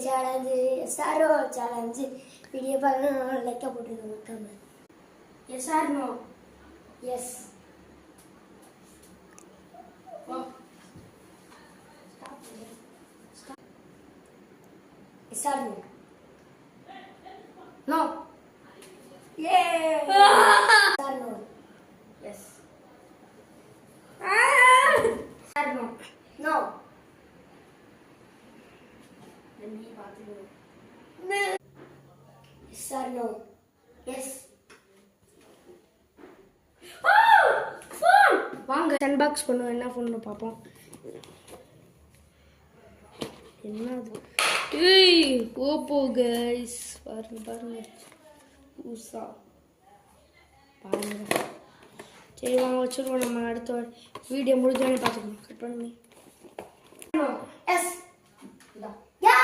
Challenge SRO challenge video பார்க்க லைக்காக போட்டுருக்கோம். Yes or no? Yes. Yes or no? No. Yes or no? Yes. Yes or no? No. Yes or no? Yes. Phone. வாங்க unbox பண்ணுவோம். என்ன phone பார்ப்போம். என்னது? ஏய் ஓப்போ गाइस. பாருங்க. ஊசா. பாருங்க. சரி வாங்க வச்சிருவோம். நம்ம அடுத்த வீடியோ முடிஞ்சோனே பார்த்துக்கலாம். கட் பண்ணி. எஸ். யா